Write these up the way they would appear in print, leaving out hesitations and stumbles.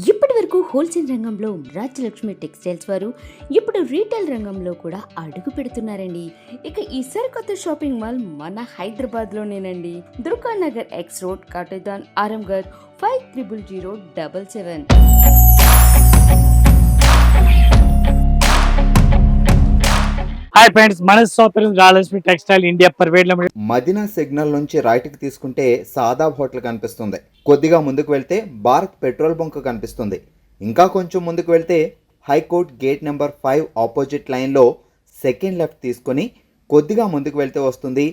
ఇప్పటి వరకు హోల్సేల్ రంగంలో రాజ్యలక్ష్మి టెక్స్టైల్స్ వారు ఇప్పుడు రీటైల్ రంగంలో కూడా అడుగు పెడుతున్నారండి. ఇక ఈ సరికొత్త షాపింగ్ మాల్ మన హైదరాబాద్లోనేనండి. Durga Nagar X road, Katedan, Aramghar 500077. Hi friends, మన shopping Rajalakshmi textile India private limited. Madina signal నుంచి రైట్కి తీసుకుంటే సాదాబ్ హోటల్ కనిపిస్తుంది. కొద్దిగా ముందుకు వెళ్తే భారత్ పెట్రోల్ బంక్ కనిపిస్తుంది. ఇంకా కొంచెం ముందుకు వెళ్తే హైకోర్ట్ గేట్ నెంబర్ 5 ఆపోజిట్ లైన్లో సెకండ్ లెఫ్ట్ తీసుకొని కొద్దిగా ముందుకు వెళ్తే వస్తుంది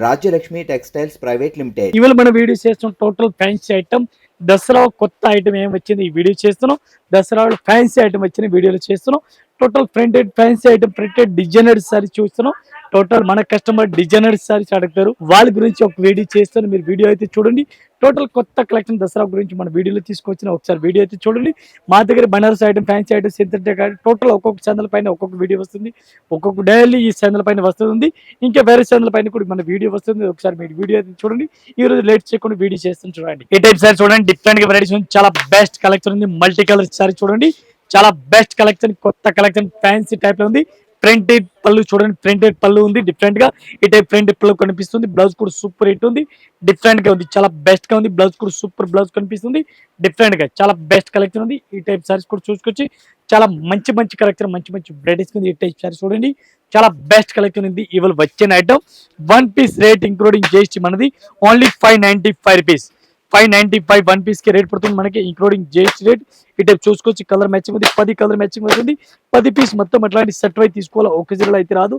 రాజ్యలక్ష్మి టెక్స్టైల్స్ ప్రైవేట్ లిమిటెడ్. ఇవాళ మన వీడియో చేస్తున్నాం టోటల్ ఫ్యాన్సీ ఐటమ్. దసరా కొత్త ఐటమ్ ఏం వచ్చింది ఈ వీడియో చేస్తున్నాం. దసరా ఫ్యాన్సీ ఐటమ్ వచ్చిన వీడియోలో చేస్తున్నాం. Total printed fancy item, printed designer sorry చూస్తున్నాం. టోటల్ మన కస్టమర్ డిజైనర్ సారీస్ అడుగుతారు, వాళ్ళ గురించి ఒక వీడియో చేస్తాను. మీరు వీడియో అయితే చూడండి. టోటల్ కొత్త కలెక్షన్ దసరా గురించి మన వీడియోలో తీసుకొచ్చిన ఒకసారి వీడియో అయితే చూడండి. మా దగ్గర Banaras item, fancy item, synthetic item total ఒక్కొక్క ఛానల్ పైన ఒక్కొక్క వీడియో వస్తుంది. ఒక్కొక్క డైలీ ఈ ఛానల్ పైన వస్తుంది. ఇంకా వేరే ఛానల్ పైన కూడా మన వీడియో వస్తుంది. ఒకసారి మీరు వీడియో అయితే చూడండి. ఈ రోజు లేట్ చేయకుండా వీడియో చేస్తాను చూడండి. ఈ టైప్ సారీ చూడండి, డిఫరెంట్ గా వెరైటీస్ ఉంది. చాలా బెస్ట్ కలెక్షన్ ఉంది. మల్టీ కలర్ సారీ చూడండి, చాలా బెస్ట్ కలెక్షన్, కొత్త కలెక్షన్, ఫ్యాన్సీ టైప్ లో ఉంది. ప్రింటెడ్ పళ్ళు చూడండి, ప్రింటెడ్ పళ్ళు ఉంది డిఫరెంట్ గా. ఈ టైప్ ప్రింటెడ్ పళ్ళు కనిపిస్తుంది. బ్లౌజ్ కూడా సూపర్ హిట్ ఉంది, డిఫరెంట్ గా ఉంది, చాలా బెస్ట్ గా ఉంది. బ్లౌజ్ కూడా సూపర్ బ్లౌజ్ కనిపిస్తుంది, డిఫరెంట్ గా చాలా బెస్ట్ కలెక్షన్ ఉంది. ఈ టైప్ సారీస్ కూడా చూసుకొచ్చి చాలా మంచి మంచి కలెక్షన్, మంచి మంచి వెరైటీస్ ఉంది. ఈ టైప్ సారీస్ చూడండి, చాలా బెస్ట్ కలెక్షన్ ఉంది. ఇవాళ వచ్చిన item 1 piece rate including GST మనది ఓన్లీ 595 రూపీస్. 595 1 పీస్ కి రేట్ పడుతుంది మనకి ఇంక్లూడింగ్ జిఎస్టీ రేట్. ఈ టైప్ చూసుకోవచ్చు. కలర్ మ్యాచింగ్ ఉంది, 10 కలర్ మ్యాచింగ్ అవుతుంది. 10 పీస్ మొత్తం అట్లాంటి సెట్ వై తీసుకోవాలి, ఒకేసారి అయితే రాదు.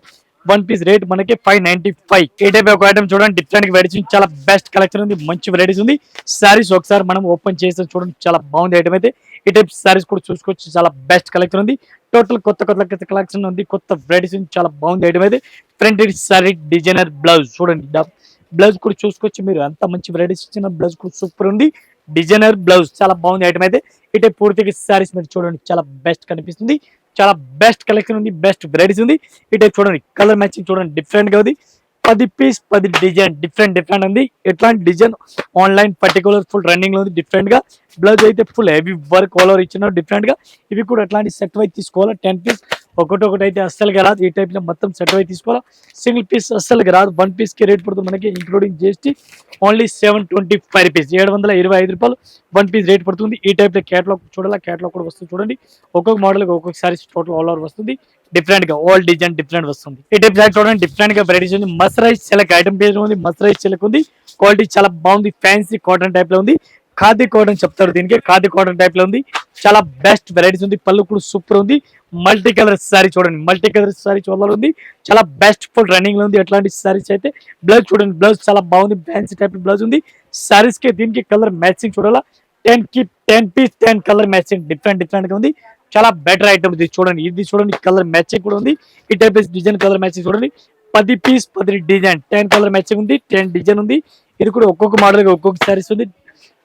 1 పీస్ రేట్ మనకి 595. ఈ టైప్ ఒక ఐటమ్ చూడండి, డిఫరెంట్ వెరైటీస్, చాలా బెస్ట్ కలెక్షన్ ఉంది, మంచి వెరైటీస్ ఉంది. సారీస్ ఒకసారి మనం ఓపెన్ చేసి చూడండి, చాలా బాగుంది ఐటమ్ అయితే. ఈ టైప్ సారీస్ కూడా చూసుకోవచ్చు, చాలా బెస్ట్ కలెక్షన్ ఉంది. టోటల్ కొత్త కొత్త కలెక్షన్ ఉంది, కొత్త వెరైటీస్ ఉంది, చాలా బాగుంది ఐటమ్ అయితే. ప్రింటెడ్ సారీ డిజైనర్ బ్లౌజ్ చూడండి, బ్లౌజ్ కూడా చూసుకోవచ్చు. మీరు అంత మంచి వెరైటీస్ ఇచ్చిన బ్లౌజ్ కూడా సూపర్ ఉంది. డిజైనర్ బ్లౌజ్ చాలా బాగుంది ఐటమ్ అయితే. ఇటే పూర్తిగా సారీస్ మీరు చూడండి, చాలా బెస్ట్ కనిపిస్తుంది, చాలా బెస్ట్ కలెక్షన్ ఉంది, బెస్ట్ వెరైటీస్ ఉంది. ఇటే చూడండి, కలర్ మ్యాచింగ్ చూడండి, డిఫరెంట్ గా ఉంది. 10 పీస్ 10 డిజైన్ డిఫరెంట్ ఉంది. ఎట్లాంటి design online particular full running లో ఉంది, డిఫరెంట్ గా. బ్లౌజ్ అయితే full heavy work all over ఇచ్చినారు, డిఫరెంట్ గా. ఇవి కూడా అట్లాంటి సెట్ వైజ్ తీసుకోవాలా. 10 పీస్ ఒకటి అయితే అస్సలుగా రాదు. ఈ టైప్ లో మొత్తం సెట్ వైజ్ తీసుకోవాలా. సింగిల్ పీస్ అస్సలుగా రాదు. 1 పీస్ కి రేట్ పడుతుంది మనకి ఇంక్లూడింగ్ జిఎస్టీ ఓన్లీ 725 రూపీస్, 725 రూపాయలు 1 పీస్ రేట్ పడుతుంది. ఈ టైప్ లో క్యాటలాగ్ చూడాలా, క్యాటలాగ్ కూడా వస్తుంది చూడండి. ఒక్కొక్క మోడల్ ఒక్కొక్క సారీస్ టోటల్ ఆల్ ఓవర్ వస్తుంది, డిఫరెంట్ గా ఆల్ డిజైన్ డిఫరెంట్ వస్తుంది. ఈ టైప్ సారీ చూడండి, డిఫరెంట్ గా వెరైటీస్ ఉంది. మసరైజ్ సిల్క్ ఐటమ్ పేజ్ ఉంది, మసరైజ్ సిల్క్ ఉంది. క్వాలిటీ చాలా బాగుంది, ఫ్యాన్సీ కాటన్ టైప్ లో ఉంది. ఖాదీ కాటన్ చెప్తారు దీనికి, ఖాదీ కాటన్ టైప్ లో ఉంది. చాలా బెస్ట్ వెరైటీస్ ఉంది. పళ్ళు కూడా సూపర్ ఉంది. మల్టీ కలర్ సారీ చూడండి, మల్టీ కలర్ సారీ చూడాలి ఉంది, చాలా బెస్ట్ ఫుల్ రన్నింగ్ లో ఉంది. అట్లాంటి సారీస్ అయితే బ్లౌజ్ చూడండి, బ్లౌజ్ చాలా బాగుంది, ఫ్యాన్సీ టైప్ బ్లౌజ్ ఉంది. సారీస్ కి దీనికి కలర్ మ్యాచింగ్ చూడాలా. 10 పీస్ 10 కలర్ మ్యాచింగ్ డిఫరెంట్ గా ఉంది. చాలా బెటర్ ఐటమ్ ఇది చూడండి. ఇది చూడండి, కలర్ మ్యాచింగ్ కూడా ఉంది. ఈ టైప్ డిజైన్ కలర్ మ్యాచింగ్ చూడండి. 10 పీస్ 10 డిజైన్, 10 కలర్ మ్యాచింగ్ ఉంది, 10 డిజైన్ ఉంది. ఇది కూడా ఒక్కొక్క మోడల్ ఒక్కొక్క సారీస్ ఉంది.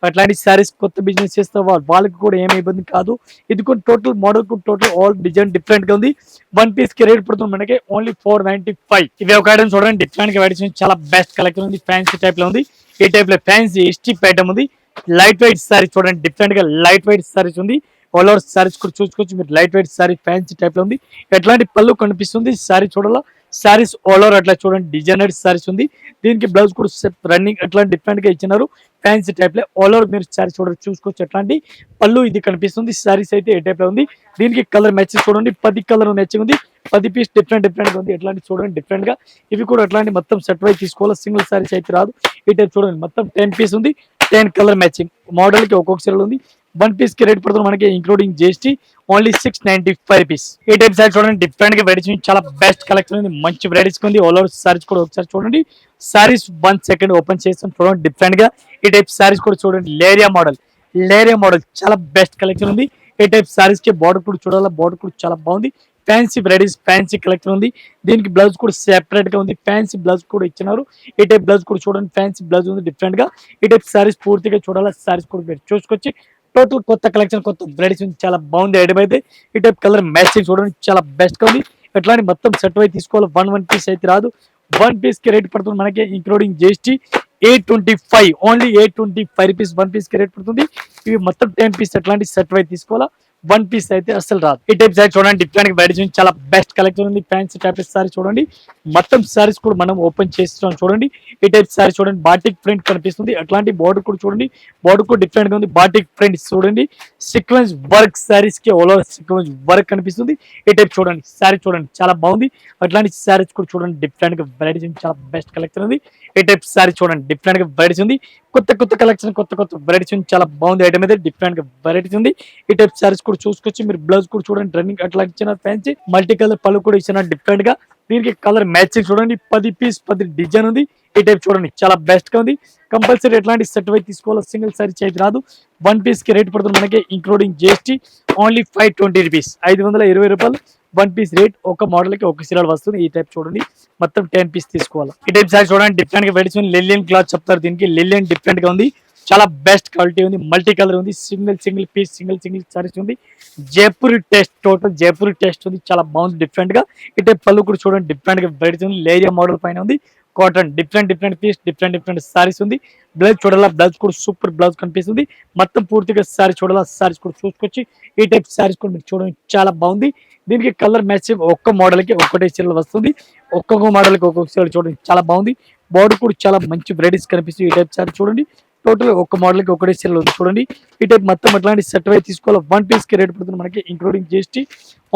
అట్లాంటి సారీస్ కొత్త బిజినెస్ చేస్తే వాళ్ళకి కూడా ఏమి ఇబ్బంది కాదు. ఇది కూడా total model total all design different గా ఉంది. 1 పీస్ కి రేట్ పడుతుంది మనకి ఓన్లీ 495. ఇవి ఒక ఐటమ్ చూడండి, డిఫరెంట్ గా వెరైటీస్, చాలా బెస్ట్ కలెక్షన్ ఉంది, ఫ్యాన్సీ టైప్ లో ఉంది. ఈ టైప్ లో ఫ్యాన్సీ స్టిప్ ఐటమ్ ఉంది. లైట్ వెయిట్ సారీస్ చూడండి, డిఫరెంట్ గా లైట్ వెయిట్ సారీస్ ఉంది. ఆల్ ఓవర్ సారీస్ కూడా చూసుకోవచ్చు మీరు. Light weight sorry fancy type లో ఉంది. ఎట్లాంటి పళ్ళు కనిపిస్తుంది సారీ చూడాలా. సారీస్ ఆల్ ఓవర్ అట్లా చూడండి, డిజైనర్ సారీస్ ఉంది. దీనికి బ్లౌజ్ కూడా రన్నింగ్ అట్లా డిఫరెంట్ గా ఇచ్చినారు, ఫ్యాన్సీ టైప్ లో. ఆల్ ఓవర్ మీరు సారీ చూసుకోవచ్చు. ఎట్లాంటి పళ్ళు ఇది కనిపిస్తుంది. సారీస్ అయితే ఏ టైప్ లో ఉంది. దీనికి కలర్ మ్యాచింగ్ చూడండి, 10 కలర్ మ్యాచింగ్ ఉంది. 10 పీస్ డిఫరెంట్ గా ఉంది. ఎట్లాంటి చూడండి, డిఫరెంట్ గా. ఇవి కూడా అట్లాంటి మొత్తం సెట్ వైజ్ తీసుకోవాలి, సింగిల్ సారీస్ అయితే రాదు. ఈ టైప్ చూడండి, మొత్తం 10 పీస్ ఉంది, 10 కలర్ మ్యాచింగ్. మోడల్ కి ఒక్కొక్క సీరియల్ ఉంది. 1 పీస్ కి రేట్ పడుతుంది మనకి ఇంక్లూడింగ్ జిఎస్టీ ఓన్లీ 695 రూపీస్. ఈ టైప్ సారీ చూడండి, డిఫరెంట్ గా వెరైటీస్, చాలా బెస్ట్ కలెక్షన్ ఉంది, మంచి వెరైటీస్ ఉంది. ఆల్ ఓవర్ సారీస్ కూడా ఒకసారి చూడండి. సారీస్ 1 సెకండ్ ఓపెన్ చేస్తాం చూడండి, డిఫరెంట్ గా. ఈ టైప్ సారీస్ కూడా చూడండి, లేరియా మోడల్ చాలా బెస్ట్ కలెక్షన్ ఉంది. ఈ టైప్ సారీస్ కి బార్డర్ కూడా చూడాలి, బార్డర్ కూడా చాలా బాగుంది. ఫ్యాన్సీ వెరైటీస్, ఫ్యాన్సీ కలెక్షన్ ఉంది. దీనికి బ్లౌజ్ కూడా సెపరేట్ గా ఉంది, ఫ్యాన్సీ బ్లౌజ్ కూడా ఇచ్చినారు. ఈ టైప్ బ్లౌజ్ కూడా చూడండి, ఫ్యాన్సీ బ్లౌజ్ ఉంది, డిఫరెంట్ గా. ఈ టైప్ సారీస్ పూర్తిగా చూడాలి, సారీస్ కూడా మీరు చూసుకొచ్చి టోటల్ కొత్త కలెక్షన్, కొత్త వెరైటీస్ ఉంది, చాలా బాగుంది ఐటమ్ అయితే. ఈ టైప్ కలర్ మ్యాచింగ్ చూడండి, చాలా బెస్ట్ గా ఉంది. ఎట్లాంటి మొత్తం సెట్ వై తీసుకోవాలి. 1 పీస్ అయితే రాదు. 1 పీస్ కి రేట్ పడుతుంది మనకి including GST 825, only 825 rupees 1 piece కి రేట్ పడుతుంది. ఇవి మొత్తం 10 పీస్ అట్లాంటి సెట్ వైజ్ తీసుకోవాలా, 1 పీస్ అయితే అసలు రాదు. ఈ టైప్ సారీ చూడండి, డిఫరెంట్ వెరైటీస్ చాలా బెస్ట్ కలెక్షన్ ఉంది. ఫ్యాన్సీ టైప్ సారీ చూడండి, మొత్తం సారీస్ కూడా మనం ఓపెన్ చేస్తున్నాం చూడండి. ఈ టైప్ సారీ చూడండి, బాటిక్ ప్రింట్ కనిపిస్తుంది. అట్లాంటి బార్డర్ కూడా చూడండి, బార్డర్ కూడా డిఫరెంట్ గా ఉంది. బాటిక్ ప్రింట్ చూడండి, సీక్వెన్స్ వర్క్ సారీస్ కి ఆల్ ఓవర్ సీక్వెన్స్ వర్క్ కనిపిస్తుంది. ఈ టైప్ చూడండి, సారీ చూడండి చాలా బాగుంది. అట్లాంటి సారీస్ కూడా చూడండి, డిఫరెంట్ గా వెరైటీస్ చాలా బెస్ట్ కలెక్షన్ ఉంది. ఈ టైప్ సారీ చూడండి, డిఫరెంట్ గా వెరైటీస్ ఉంది. కొత్త కొత్త కలెక్షన్, కొత్త కొత్త వెరైటీస్ చాలా బాగుంది. ఐటమ్ అయితే డిఫరెంట్ గా వెరైటీస్ ఉంది. ఈ టైప్ సారీస్ కూడా చూసుకొచ్చి మీరు బ్లౌజ్ కూడా చూడండి, రన్నింగ్ అట్లా ఇచ్చిన ఫ్యాన్సీ మల్టీ కలర్ పళ్ళు కూడా ఇచ్చిన డిఫరెంట్ గా. దీనికి కలర్ మ్యాచింగ్ చూడండి, 10 పీస్ 10 డిజైన్ ఉంది. ఈ టైప్ చూడండి చాలా బెస్ట్ గా ఉంది. కంపల్సరీ ఎట్లాంటి సెట్ వైజ్ తీసుకోవాలి, సింగిల్ సారీ చేతి రాదు. 1 పీస్ కి రేట్ పడుతుంది మనకి ఇంక్లూడింగ్ జిఎస్టీ ఓన్లీ 520 రూపీస్, 520 రూపాయలు 1 పీస్ రేట్. ఒక మోడల్ కి ఒక సీరియల్ వస్తుంది. ఈ టైప్ చూడండి, మొత్తం 10 పీస్ తీసుకోవాలి. ఈ టైప్ సారీ చూడండి, డిఫరెంట్ గా వెరైటీస్ ఉంది. లిలియన్ క్లాత్ చెప్తారు దీనికి, లిలియన్ డిఫరెంట్ గా ఉంది, చాలా బెస్ట్ క్వాలిటీ ఉంది. మల్టీ కలర్ ఉంది, సింగిల్ పీస్ సింగిల్ సారీస్ ఉంది. Jaipur test, total Jaipur test ఉంది, చాలా బాగుంది డిఫరెంట్ గా. ఇటే పళ్ళు కూడా చూడండి, డిఫరెంట్ గా వెరైటీస్ ఉంది. లేరియా మోడల్ పైన ఉంది, cotton different piece, different saris ఉంది. బ్లౌజ్ చూడాలా, బ్లౌజ్ కూడా సూపర్ బ్లౌజ్ కనిపిస్తుంది. మొత్తం పూర్తిగా సారీ చూడాలా, సారీస్ కూడా చూసుకొచ్చి ఈ టైప్ సారీస్ కూడా మీరు చూడండి చాలా బాగుంది. దీనికి కలర్ మ్యాచింగ్ ఒక్క మోడల్ కి ఒక్కటే చీరలు వస్తుంది. ఒక్కొక్క మోడల్ కి ఒక్కొక్క చీర చూడండి చాలా బాగుంది. బార్డర్ కూడా చాలా మంచి వెరైటీస్ కనిపిస్తుంది. ఈ టైప్ సారీ చూడండి, టోటల్ ఒక్క మోడల్ కి ఒకటే చీరలు ఉంది చూడండి. ఈ టైప్ మొత్తం అట్లాంటి సెట్ వైజ్ తీసుకోవాలి. 1 పీస్ కి రేట్ పడుతుంది మనకి ఇంక్లూడింగ్ జిఎస్టీ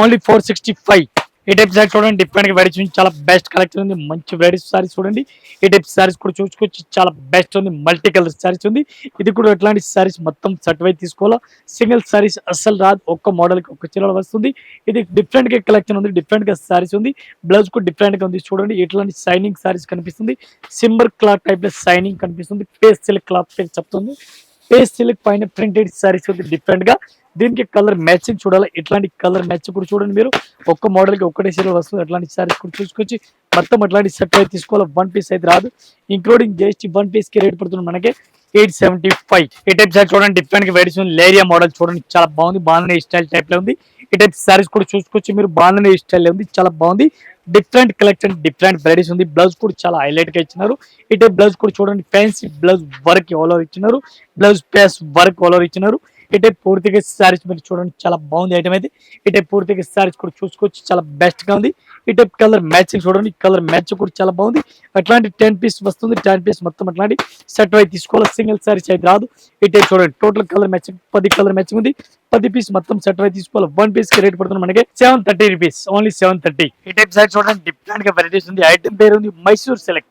ఓన్లీ 465. ఈ టైప్ సారీ చూడండి, డిఫరెంట్ గా వెరైటీస్ చాలా బెస్ట్ కలెక్షన్ ఉంది. మంచి వెరైటీస్ సారీస్ చూడండి. ఈ టైప్ సారీస్ కూడా చూసుకొచ్చి చాలా బెస్ట్ ఉంది. మల్టీ కలర్ సారీస్ ఉంది. ఇది కూడా ఎట్లాంటి సారీస్ మొత్తం సెట్ వైజ్ తీసుకోవాలా, సింగిల్ సారీస్ అస్సలు రాదు. ఒక్క మోడల్ కి ఒక్క చీరలు వస్తుంది. ఇది డిఫరెంట్ గా కలెక్షన్ ఉంది, డిఫరెంట్ గా సారీస్ ఉంది. బ్లౌజ్ కూడా డిఫరెంట్ గా ఉంది చూడండి. ఇట్లాంటి షైనింగ్ సారీస్ కనిపిస్తుంది. సింబర్ క్లాత్ టైప్ లో షైనింగ్ కనిపిస్తుంది. పేస్ సిల్క్ క్లాత్ పేరు చెప్తుంది. పేస్ సిల్క్ పైన ప్రింటెడ్ సారీస్ ఉంది డిఫరెంట్ గా. దీనికి కలర్ మ్యాచింగ్ చూడాలి, ఇట్లాంటి కలర్ మ్యాచింగ్ కూడా చూడండి మీరు. ఒక్క మోడల్ కి ఒక్కటే చీరలు వస్తుంది. అట్లాంటి సారీస్ కూడా చూసుకొచ్చి మొత్తం అట్లాంటి సెట్ అయితే తీసుకోవాలి. 1 పీస్ అయితే రాదు, ఇంక్లూడింగ్ జిఎస్టీ 1 పీస్ కి రేట్ పడుతుంది మనకి 875. ఈ టైప్ సారీ చూడండి, డిఫరెంట్ గా వెరైటీస్ ఉంది. లేరియా మోడల్ చూడండి చాలా బాగుంది, బాగుంది స్టైల్ టైప్ లో ఉంది. ఈ టైప్ సారీస్ కూడా చూసుకొచ్చి మీరు బాగుంది స్టైల్ ఉంది, చాలా బాగుంది. డిఫరెంట్ కలెక్షన్, డిఫరెంట్ వెరైటీస్ ఉంది. బ్లౌజ్ కూడా చాలా హైలైట్ గా ఇచ్చినారు. ఈ టైప్ బ్లౌజ్ కూడా చూడండి, fancy blouse work all over ఇచ్చినారు. Blouse piece work all over ఇచ్చినారు. ఈ టైప్ పూర్తిగా సారీస్ మీరు చూడండి చాలా బాగుంది ఐటమ్ అయితే. ఈ టైప్ పూర్తిగా సారీస్ కూడా చూసుకోవచ్చు, చాలా బెస్ట్ గా ఉంది. ఈ టైప్ కలర్ మ్యాచింగ్ చూడండి, కలర్ మ్యాచింగ్ కూడా చాలా బాగుంది. అట్లాంటి 10 పీస్ వస్తుంది. 10 పీస్ మొత్తం అట్లాంటి సెట్ వైజ్ తీసుకోవాలి, సింగిల్ సారీస్ అయితే రాదు. ఈ టైప్ చూడండి, total colour matching 10 colour matching ఉంది. 10 పీస్ మొత్తం సెట్ వైజ్ తీసుకోవాలి. 1 పీస్ కి రేట్ పడుతుంది మనకి 730 రూపీస్, ఓన్లీ 730. ఈ టైప్ సారీ చూడండి, డిఫరెంట్ గా వెరైటీస్ ఉంది. ఐటమ్ పేరు ఉంది Mysore silk.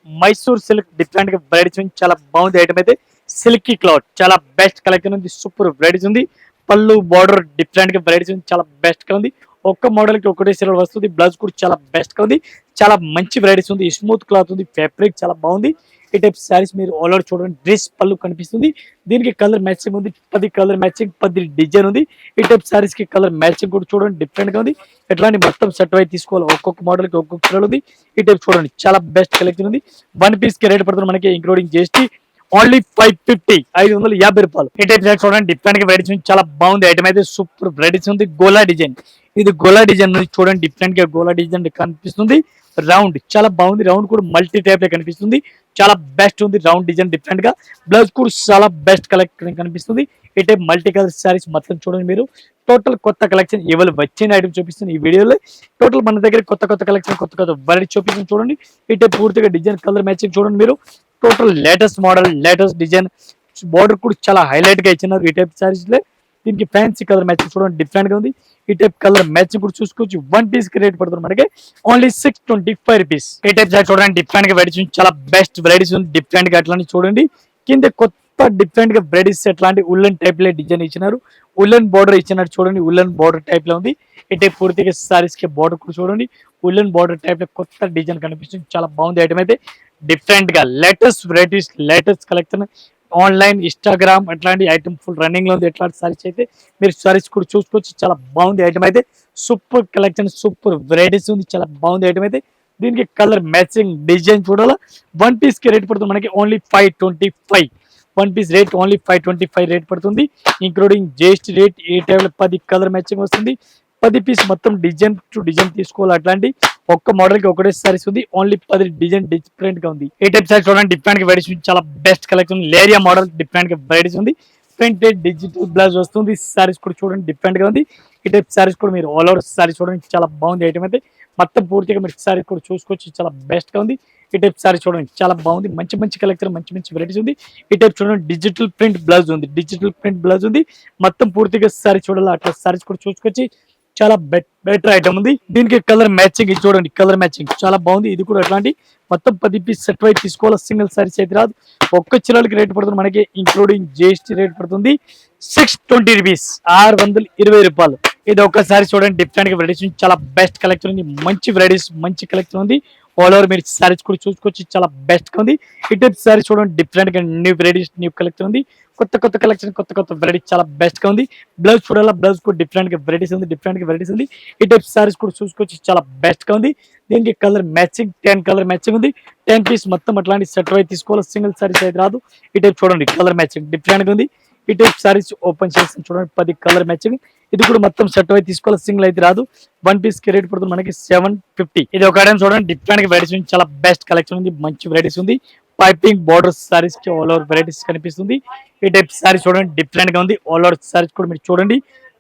Mysore silk different గా వెరైటీస్ ఉంది, చాలా బాగుంది ఐటమ్ అయితే. సిల్కీ క్లాత్ చాలా బెస్ట్ కలెక్షన్ ఉంది, సూపర్ వెరైటీస్ ఉంది. పళ్ళు బార్డర్ డిఫరెంట్ గా వెరైటీస్ ఉంది, చాలా బెస్ట్ గా ఉంది. ఒక్క మోడల్ కి ఒకటే చీర వస్తుంది. బ్లౌజ్ కూడా చాలా బెస్ట్ గా ఉంది, చాలా మంచి వెరైటీస్ ఉంది. స్మూత్ క్లాత్ ఉంది, ఫ్యాబ్రిక్ చాలా బాగుంది. ఈ టైప్ సారీస్ మీరు ఆల్ ఓవర్ చూడండి, డ్రెస్ పళ్ళు కనిపిస్తుంది. దీనికి కలర్ మ్యాచింగ్ ఉంది, 10 కలర్ మ్యాచింగ్, 10 డిజైన్ ఉంది. ఈ టైప్ సారీస్ కి కలర్ మ్యాచింగ్ కూడా చూడండి డిఫరెంట్ గా ఉంది. ఎట్లాంటి మొత్తం సెట్ వైజ్ తీసుకోవాలి. ఒక్కొక్క మోడల్ కి ఒక్కొక్క చీరలు ఉంది. ఈ టైప్ చూడండి చాలా బెస్ట్ కలెక్షన్ ఉంది. 1 పీస్ కి రేట్ పడుతుంది మనకి ఇంక్లూడింగ్ జిఎస్టీ ఓన్లీ 550, 550 రూపాయలు. ఈ టైప్ చూడండి, డిఫరెంట్ గా వెరైటీస్ ఉంది, చాలా బాగుంది ఐటమ్ అయితే. సూపర్ వెరైటీస్ ఉంది. గోలా డిజైన్, ఇది గోలా డిజైన్ ఉంది చూడండి, డిఫరెంట్ గా గోలా డిజైన్ కనిపిస్తుంది. రౌండ్ చాలా బాగుంది, రౌండ్ కూడా మల్టీ టైప్ లో కనిపిస్తుంది, చాలా బెస్ట్ ఉంది. రౌండ్ డిజైన్ డిఫరెంట్ గా, బ్లౌజ్ కూడా చాలా బెస్ట్ కలెక్షన్ కనిపిస్తుంది. ఈ టైప్ మల్టీ కలర్ సారీస్ మొత్తం చూడండి మీరు. టోటల్ కొత్త కలెక్షన్ ఇవాళ వచ్చిన ఐటమ్ చూపిస్తుంది ఈ వీడియోలో. టోటల్ మన దగ్గర కొత్త కలెక్షన్, కొత్త వెరైటీ చూపిస్తుంది చూడండి. ఈ టైప్ పూర్తిగా డిజైన్ కలర్ మ్యాచింగ్ చూడండి మీరు. Total latest model, latest design. Border కూడా చాలా హైలైట్ గా ఇచ్చినారు ఈ టైప్ సారీస్ లో. దీనికి ఫ్యాన్సీ కలర్ మ్యాచింగ్ చూడండి డిఫరెంట్ గా ఉంది. ఈ టైప్ కలర్ మ్యాచింగ్ కూడా చూసుకోవచ్చు. 1 పీస్ కి రేట్ పడుతుంది మనకి ఓన్లీ 625 రూపీస్. ఈ టైప్ సారీ చూడండి, డిఫరెంట్ గా వెరైటీస్ చాలా బెస్ట్ వెరైటీస్ ఉంది. డిఫరెంట్ గా అట్లాంటి చూడండి. కింద కొత్త డిఫరెంట్ గా వెరైటీస్ ఎట్లాంటి ఉల్లన్ టైప్ లో డిజైన్ ఇచ్చినారు. ఉల్లన్ బార్డర్ ఇచ్చినారు చూడండి, ఉల్లన్ బార్డర్ టైప్ లో ఉంది. ఈ టైప్ పూర్తిగా సారీస్ కి బార్డర్ కూడా చూడండి, ఉల్లన్ బార్డర్ టైప్ లో కొత్త డిజైన్ కనిపిస్తుంది, చాలా బాగుంది ఐటమ్ అయితే. డిఫరెంట్ గా latest varieties, latest collection. Online, Instagram అట్లాంటి ఐటమ్ ఫుల్ రన్నింగ్ లో ఉంది. ఎట్లాంటి సారీస్ అయితే మీరు సారీస్ కూడా చూసుకోవచ్చు, చాలా బాగుంది ఐటమ్ అయితే. సూపర్ కలెక్షన్, సూపర్ వెరైటీస్ ఉంది, చాలా బాగుంది ఐటమ్ అయితే. దీనికి కలర్ మ్యాచింగ్ డిజైన్ చూడాలా. 1 పీస్ కి రేట్ పడుతుంది మనకి only 525. 1 piece rate only 525 rate పడుతుంది, ఇంక్లూడింగ్ జిఎస్టీ రేట్. ఈ టైప్ లో 10 కలర్ మ్యాచింగ్ వస్తుంది. 10 పీస్ మొత్తం డిజైన్ టు డిజైన్ తీసుకోవాలి. అట్లాంటి ఒక్క మోడల్ కి ఒకటే సారీస్ ఉంది, ఓన్లీ 10 డిజైన్ డిఫరెంట్ గా ఉంది. ఈ టైప్ సారీ చూడండి, డిఫరెంట్ గా వెరైటీస్ చాలా best collection. Leheriya model different గా వెరైటీస్ ఉంది. ప్రింటెడ్ డిజిటల్ బ్లౌజ్ వస్తుంది. సారీస్ కూడా చూడండి డిఫరెంట్ గా ఉంది. ఈ టైప్ సారీస్ కూడా మీరు ఆల్ ఓవర్ సారీ చూడండి చాలా బాగుంది. ఐటమ్ అయితే మొత్తం పూర్తిగా మీరు సారీ కూడా చూసుకోవచ్చు, చాలా బెస్ట్ గా ఉంది. ఈ టైప్ సారీ చూడండి చాలా బాగుంది. మంచి మంచి కలెక్షన్, మంచి మంచి వెరైటీస్ ఉంది. ఈ టైప్ చూడండి డిజిటల్ ప్రింట్ బ్లౌజ్ ఉంది. డిజిటల్ ప్రింట్ బ్లౌజ్ ఉంది. మొత్తం పూర్తిగా సారీ చూడాలి, అట్లా సారీస్ కూడా చూసుకోవచ్చు. చాలా బెటర్ ఐటమ్ ఉంది. దీనికి కలర్ మ్యాచింగ్ ఇది చూడండి, కలర్ మ్యాచింగ్ చాలా బాగుంది. ఇది కూడా అట్లాంటి మొత్తం 10 పీస్ సెట్ వైజ్ తీసుకోవాలి, సింగిల్ సారీస్ అయితే రాదు. ఒక్క చీరలకి రేట్ పడుతుంది మనకి ఇంక్లూడింగ్ జిఎస్టీ రేట్ పడుతుంది 620 రూపీస్, 620 రూపాయలు. ఇది ఒక్కసారి చూడండి డిఫరెంట్ గా వెరైటీస్ చాలా బెస్ట్ కలెక్షన్ ఉంది. మంచి వెరైటీస్ మంచి కలెక్షన్ ఉంది. ఆల్ ఓవర్ మీరు సారీస్ కూడా చూసుకోవచ్చు, చాలా బెస్ట్ గా ఉంది. ఈ టైప్ సారీ చూడండి డిఫరెంట్ గా న్యూ వెరైటీస్ న్యూ కలెక్షన్ ఉంది. కొత్త కొత్త కలెక్షన్ కొత్త కొత్త వెరైటీస్ చాలా బెస్ట్ గా ఉంది. బ్లౌజ్ చూడాలా, బ్లౌజ్ కూడా డిఫరెంట్ గా వెరైటీస్ ఉంది, డిఫరెంట్ గా వెరైటీస్ ఉంది. ఈ టైప్ సారీస్ కూడా చూసుకోవచ్చు, చాలా బెస్ట్ గా ఉంది. దీనికి కలర్ మ్యాచింగ్ 10 కలర్ మ్యాచింగ్ ఉంది. 10 పీస్ మొత్తం అట్లాంటి సెట్ వైజ్ తీసుకోవాలి, సింగిల్ సారీస్ అయితే రాదు. ఈ టైప్ చూడండి కలర్ మ్యాచింగ్ డిఫరెంట్ గా ఉంది. ఈ టైప్ సారీస్ ఓపెన్ చేసి చూడండి 10 కలర్ మ్యాచింగ్. ఇది కూడా మొత్తం సెట్ అయితే తీసుకోవాలి, సింగిల్ అయితే రాదు. 1 పీస్ కి రేట్ పడుతుంది మనకి 750. ఇది ఒక ఐటమ్ చూడండి డిఫరెంట్ గా వెరైటీస్ ఉంది, చాలా బెస్ట్ కలెక్షన్ ఉంది, మంచి వెరైటీస్ ఉంది. పైపింగ్ బోర్డర్ సారీస్ కి ఆల్ ఓవర్ వెరైటీస్ కనిపిస్తుంది. ఈ టైప్ సారీస్ చూడండి డిఫరెంట్ గా ఉంది. ఆల్ ఓవర్ సారీస్ కూడా మీరు చూడండి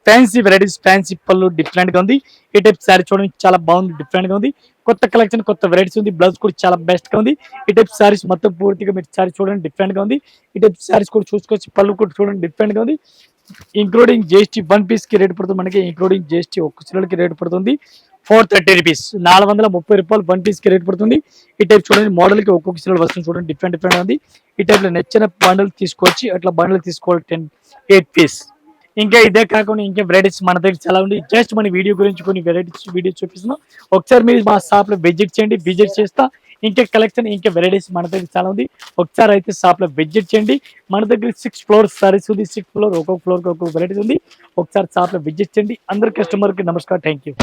ఫ్యాన్సీ వెరైటీస్, ఫ్యాన్సీ పళ్ళు డిఫరెంట్ గా ఉంది. ఈ టైప్ సారీ చూడండి చాలా బాగుంది, డిఫరెంట్ గా ఉంది. కొత్త కలెక్షన్ కొత్త వెరైటీస్ ఉంది. బ్లౌజ్ కూడా చాలా బెస్ట్ గా ఉంది. ఈ టైప్ సారీస్ మొత్తం పూర్తిగా మీరు సారీ చూడండి డిఫరెంట్ గా ఉంది. ఈ టైప్ సారీస్ కూడా చూసుకోవచ్చు, పళ్ళు కూడా చూడండి డిఫరెంట్ గా ఉంది. ఇంక్లూడింగ్ జిఎస్టీ 1 పీస్ కి రేట్ పడుతుంది మనకి ఇంక్లూడింగ్ జిఎస్టీ ఒక్క చీరలకి రేట్ పడుతుంది 430 రూపీస్, 430 రూపాయలు 1 పీస్ కి రేట్ పడుతుంది. ఈ టైప్ చూడండి మోడల్ కి ఒక్కొక్క చీరలు వస్తుంది చూడండి డిఫరెంట్ డిఫరెంట్ ఉంది. ఈ టైప్ లో నచ్చిన బండల్ తీసుకోవచ్చు, అట్లా బండల్ తీసుకోవాలి 8 పీస్. ఇంకా ఇదే కాకుండా ఇంకా వెరైటీస్ మన దగ్గర చాలా ఉంది. జస్ట్ మన వీడియో గురించి కొన్ని వెరైటీస్ వీడియో చూపిస్తున్నాం. ఒకసారి మీరు మా షాప్ లో విజిట్ చేయండి, విజిట్ చేస్తా ఇంకా కలెక్షన్ ఇంకా వెరైటీస్ మన దగ్గర చాలా ఉంది. ఒకసారి అయితే షాప్ లో విజిట్ చేయండి. మన దగ్గర 6 ఫ్లోర్స్ సారీస్ ఉంది. 6 ఫ్లోర్ ఒక్కొక్క ఫ్లోర్ ఒక్కొక్క వెరైటీస్ ఉంది. ఒకసారి షాప్ లో విజిట్ చేయండి. అందరు కస్టమర్ కి నమస్కారం, థ్యాంక్ యూ.